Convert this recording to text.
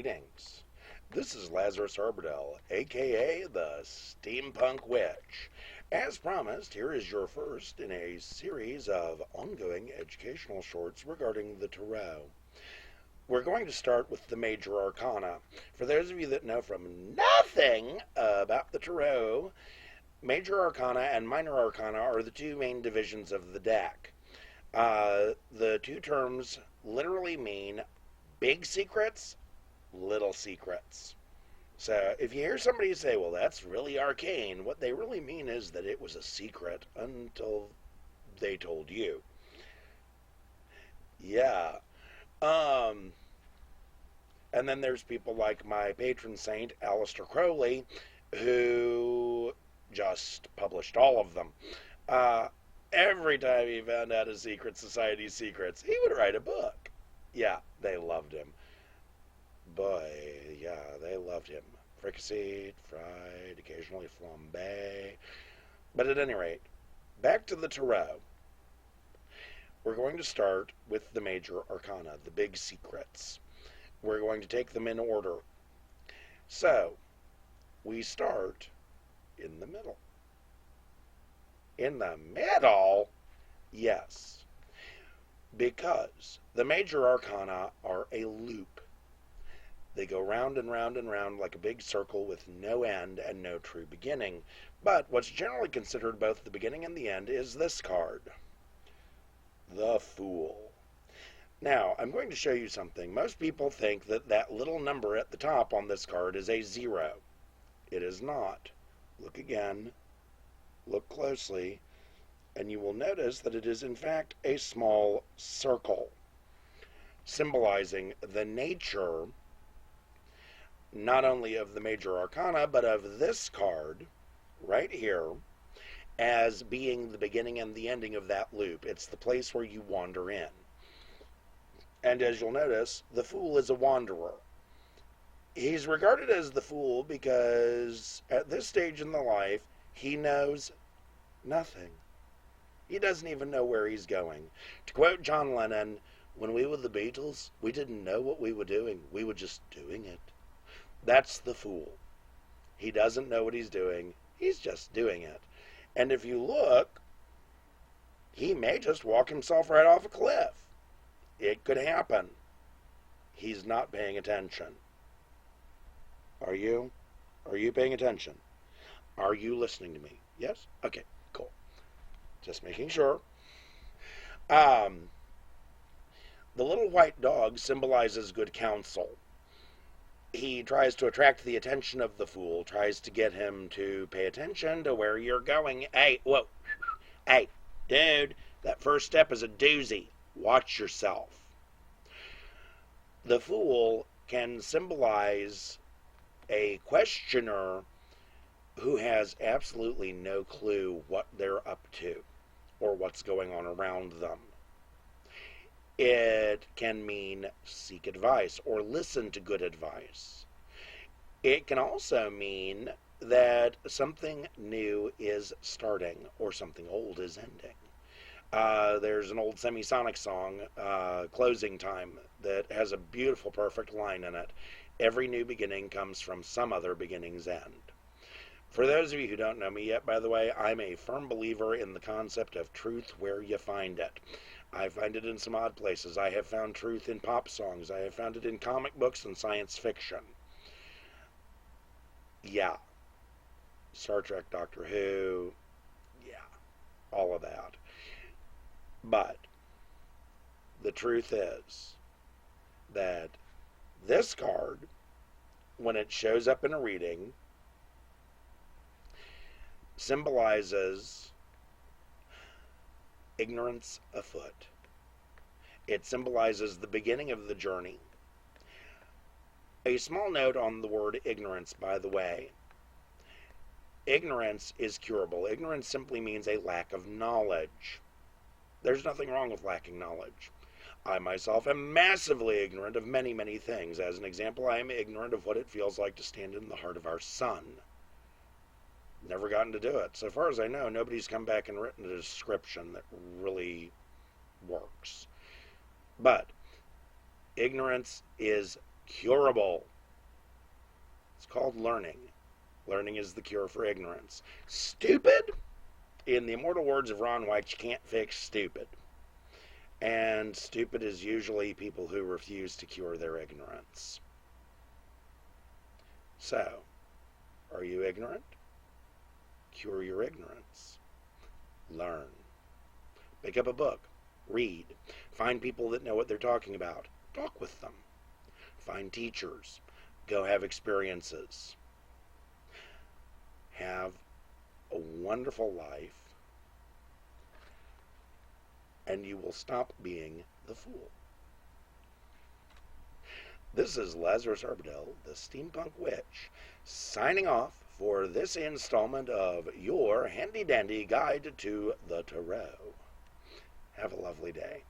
Greetings. This is Lazarus, aka the Steampunk Witch. As promised, here is your first in a series of ongoing educational shorts regarding the Tarot. We're going to start with the Major Arcana. For those of you that know from nothing about the Tarot, Major Arcana and Minor Arcana are the two main divisions of the deck. The two terms literally mean big secrets, little secrets. So if you hear somebody say, well, that's really arcane, what they really mean is that it was a secret until they told you. Yeah. And then there's people like my patron saint, Aleister Crowley, who just published all of them. Every time he found out a secret society's secrets, he would write a book. Yeah, they loved him. Boy, yeah, they loved him. Fricasseed, fried, occasionally flambé. But at any rate, back to the Tarot. We're going to start with the Major Arcana, the big secrets. We're going to take them in order. So, we start in the middle. In the middle? Yes. Because the Major Arcana are a loop. They go round and round and round like a big circle with no end and no true beginning. But what's generally considered both the beginning and the end is this card. The Fool. Now, I'm going to show you something. Most people think that that little number at the top on this card is a 0. It is not. Look again. Look closely. And you will notice that it is in fact a small circle, symbolizing the nature not only of the Major Arcana, but of this card right here as being the beginning and the ending of that loop. It's the place where you wander in. And as you'll notice, the Fool is a wanderer. He's regarded as the Fool because at this stage in the life, he knows nothing. He doesn't even know where he's going. To quote John Lennon, when we were the Beatles, we didn't know what we were doing. We were just doing it. That's the Fool. He doesn't know what he's doing. He's just doing it. And if you look, he may just walk himself right off a cliff. It could happen. He's not paying attention. Are you? Are you paying attention? Are you listening to me? Yes? Okay, cool. Just making sure. The little white dog symbolizes good counsel. He tries to attract the attention of the Fool, tries to get him to pay attention to where you're going. Hey, whoa. Hey, dude, that first step is a doozy. Watch yourself. The Fool can symbolize a questioner who has absolutely no clue what they're up to or what's going on around them. It can mean seek advice or listen to good advice. It can also mean that something new is starting or something old is ending. There's an old Semisonic song, Closing Time, that has a beautiful, perfect line in it. Every new beginning comes from some other beginning's end. For those of you who don't know me yet, by the way, I'm a firm believer in the concept of truth where you find it. I find it in some odd places. I have found truth in pop songs. I have found it in comic books and science fiction. Yeah. Star Trek, Doctor Who. Yeah. All of that. But the truth is that this card, when it shows up in a reading, symbolizes ignorance afoot. It symbolizes the beginning of the journey. A small note on the word ignorance, by the way. Ignorance is curable. Ignorance simply means a lack of knowledge. There's nothing wrong with lacking knowledge. I myself am massively ignorant of many, many things. As an example, I am ignorant of what it feels like to stand in the heart of our sun. Never gotten to do it. So far as I know, nobody's come back and written a description that really works. But ignorance is curable. It's called learning. Learning is the cure for ignorance. Stupid? In the immortal words of Ron White, you can't fix stupid. And stupid is usually people who refuse to cure their ignorance. So, are you ignorant? Cure your ignorance. Learn. Pick up a book. Read. Find people that know what they're talking about. Talk with them. Find teachers. Go have experiences. Have a wonderful life, and you will stop being the fool. This is Lazarus Arbidel, the Steampunk Witch, signing off for this installment of your handy-dandy guide to the tarot. Have a lovely day.